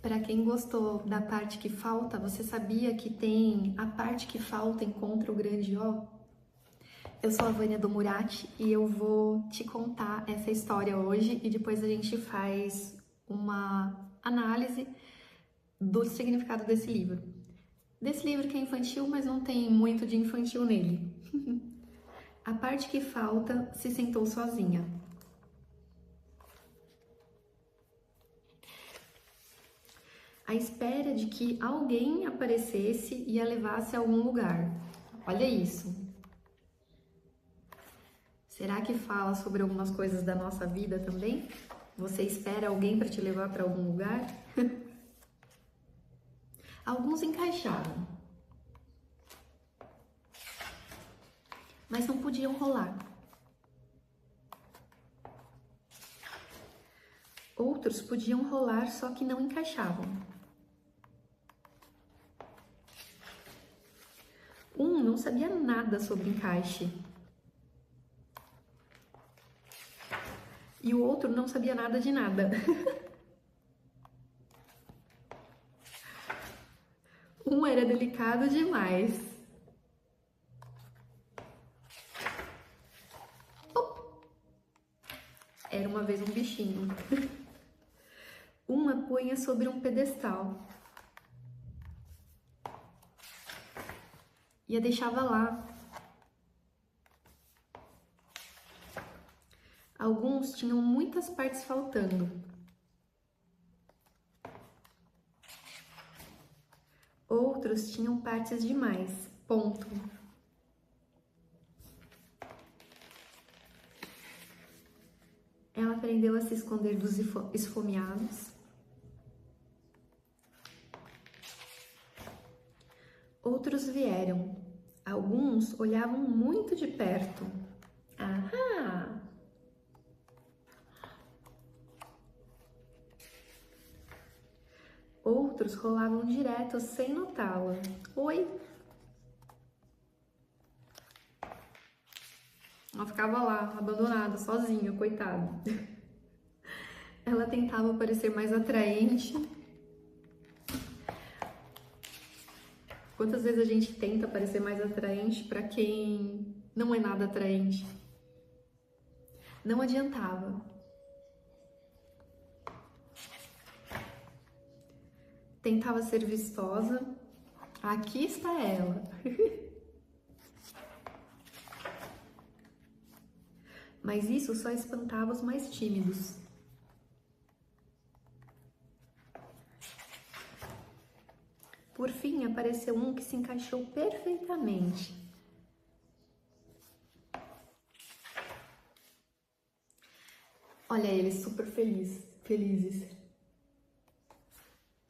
Para quem gostou da parte que falta, você sabia que tem a parte que falta encontra o grande O? Eu sou a Vânia do Murati e eu vou te contar essa história hoje e depois a gente faz uma análise do significado desse livro. Desse livro que é infantil, mas não tem muito de infantil nele. A parte que falta se sentou sozinha. À espera de que alguém aparecesse e a levasse a algum lugar. Olha isso. Será que fala sobre algumas coisas da nossa vida também? Você espera alguém para te levar para algum lugar? Alguns encaixavam, mas não podiam rolar. Outros podiam rolar, só que não encaixavam. Um não sabia nada sobre encaixe. E o outro não sabia nada de nada. Um era delicado demais. Era uma vez um bichinho. Uma punha sobre um pedestal e a deixava lá. Alguns tinham muitas partes faltando. Outros tinham partes demais. Ponto. Ela aprendeu a se esconder dos esfomeados. Outros vieram. Alguns olhavam muito de perto. Ahá! Outros rolavam direto sem notá-la. Oi! Ela ficava lá, abandonada, sozinha, coitada. Ela tentava parecer mais atraente. Quantas vezes a gente tenta parecer mais atraente para quem não é nada atraente? Não adiantava. Tentava ser vistosa. Aqui está ela. Mas isso só espantava os mais tímidos. Por fim, apareceu um que se encaixou perfeitamente. Olha eles super felizes.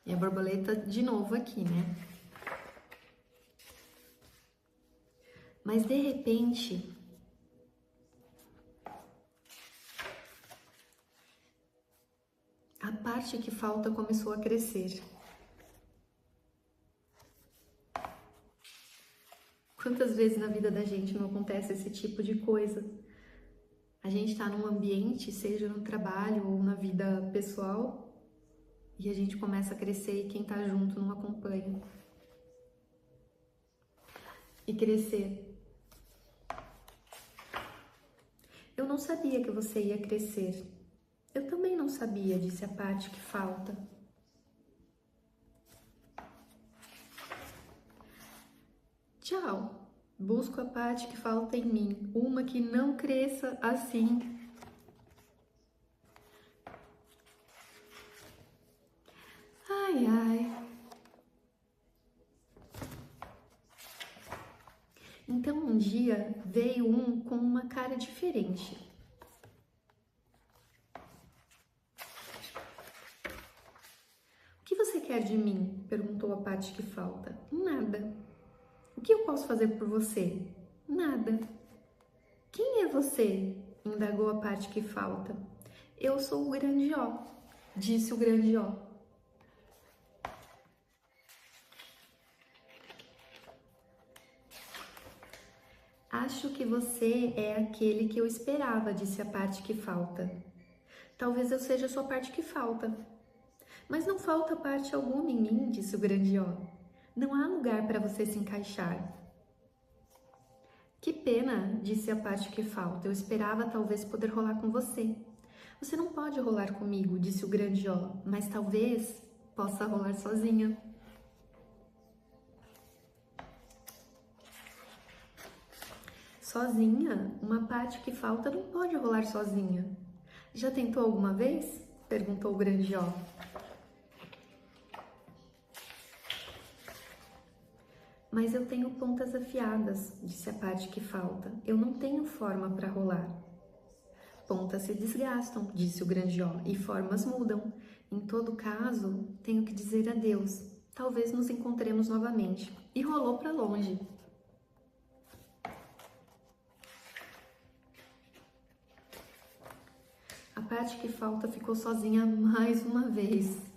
E a borboleta de novo aqui, né? Mas de repente, a parte que falta começou a crescer. Quantas vezes na vida da gente não acontece esse tipo de coisa? A gente tá num ambiente, seja no trabalho ou na vida pessoal, e a gente começa a crescer e quem tá junto não acompanha. E crescer. Eu não sabia que você ia crescer. Eu também não sabia, disse a parte que falta. Tchau. Busco a parte que falta em mim, uma que não cresça assim. Ai, ai. Então um dia veio um com uma cara diferente. O que você quer de mim? Perguntou a parte que falta. Nada. O que eu posso fazer por você? Nada. Quem é você? Indagou a parte que falta. Eu sou o grande O, disse o grande O. Acho que você é aquele que eu esperava, disse a parte que falta. Talvez eu seja a sua parte que falta. Mas não falta parte alguma em mim, disse o grande ó. Não há lugar para você se encaixar. Que pena, disse a parte que falta. Eu esperava talvez poder rolar com você. Você não pode rolar comigo, disse o grande ó, mas talvez possa rolar sozinha. Sozinha? Uma parte que falta não pode rolar sozinha. Já tentou alguma vez? Perguntou o grande ó. Mas eu tenho pontas afiadas, disse a parte que falta. Eu não tenho forma para rolar. Pontas se desgastam, disse o grande ó, e formas mudam. Em todo caso, tenho que dizer adeus. Talvez nos encontremos novamente. E rolou para longe. A parte que falta ficou sozinha mais uma vez.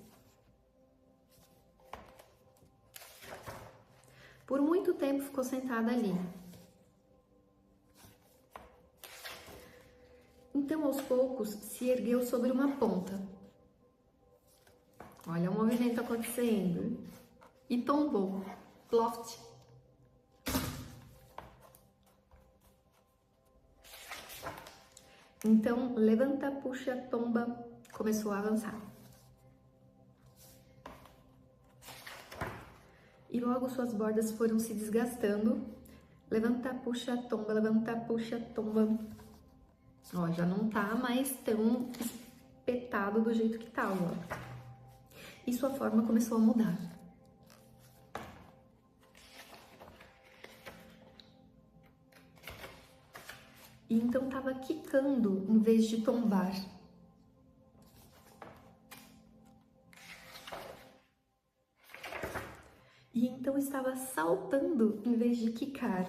Por muito tempo ficou sentada ali. Então, aos poucos, se ergueu sobre uma ponta. Olha o movimento acontecendo. E tombou. Ploft. Então, levanta, puxa, tomba, começou a avançar. E logo suas bordas foram se desgastando. Levanta, puxa, tomba, levanta, puxa, tomba. Ó, já não tá mais tão espetado do jeito que tava. E sua forma começou a mudar. E então tava quicando em vez de tombar. E então estava saltando em vez de quicar.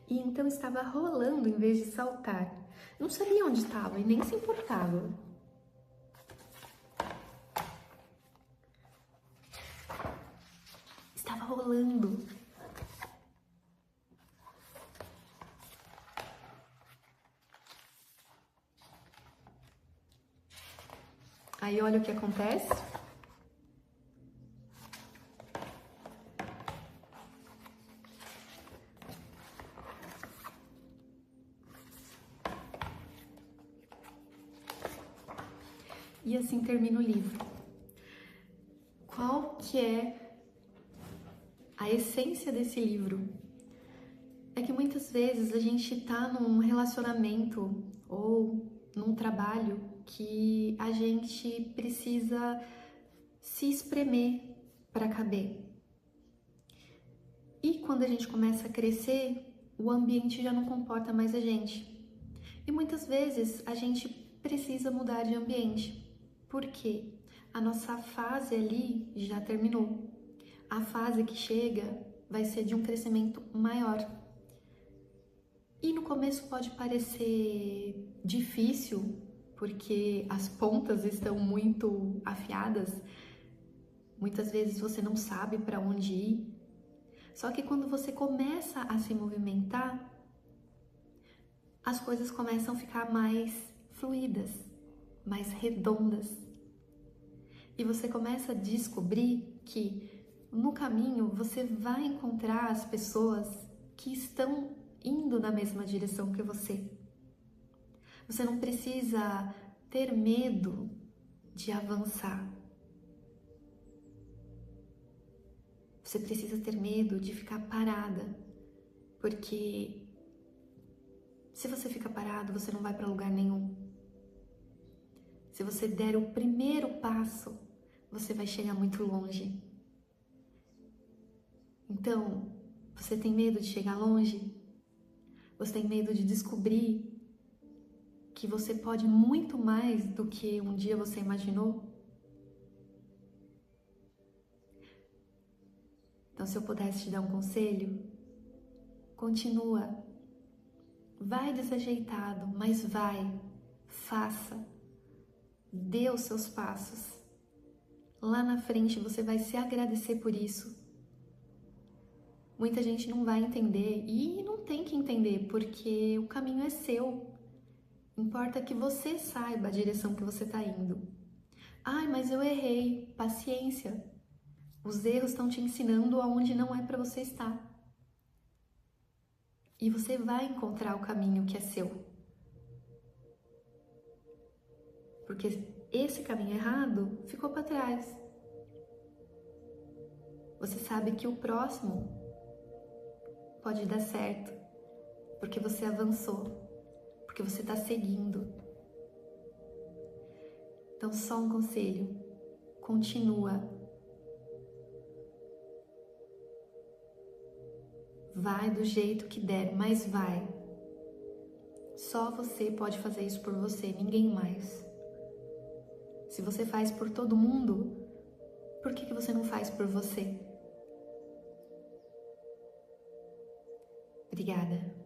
E então estava rolando em vez de saltar. Não sabia onde estava e nem se importava. Estava rolando. Aí olha o que acontece. E assim termina o livro. Qual que é a essência desse livro? É que muitas vezes a gente tá num relacionamento ou num trabalho que a gente precisa se espremer para caber. E quando a gente começa a crescer, o ambiente já não comporta mais a gente. E muitas vezes a gente precisa mudar de ambiente. Por quê? A nossa fase ali já terminou. A fase que chega vai ser de um crescimento maior. E no começo pode parecer difícil, porque as pontas estão muito afiadas. Muitas vezes você não sabe para onde ir. Só que quando você começa a se movimentar, as coisas começam a ficar mais fluidas, mais redondas. E você começa a descobrir que no caminho você vai encontrar as pessoas que estão indo na mesma direção que você. Você não precisa ter medo de avançar. Você precisa ter medo de ficar parada, porque se você fica parado, você não vai para lugar nenhum. Se você der o primeiro passo, você vai chegar muito longe. Então, você tem medo de chegar longe? Você tem medo de descobrir que você pode muito mais do que um dia você imaginou? Então, se eu pudesse te dar um conselho, continua. Vai desajeitado, mas vai, faça, dê os seus passos. Lá na frente você vai se agradecer por isso. Muita gente não vai entender e não tem que entender, porque o caminho é seu. Importa que você saiba a direção que você está indo. Ai, mas eu errei. Paciência. Os erros estão te ensinando aonde não é para você estar. E você vai encontrar o caminho que é seu. Porque esse caminho errado ficou para trás. Você sabe que o próximo pode dar certo, porque você avançou, porque você está seguindo. Então, só um conselho: continua. Vai do jeito que der, mas vai. Só você pode fazer isso por você, ninguém mais. Se você faz por todo mundo, por que você não faz por você? Obrigada.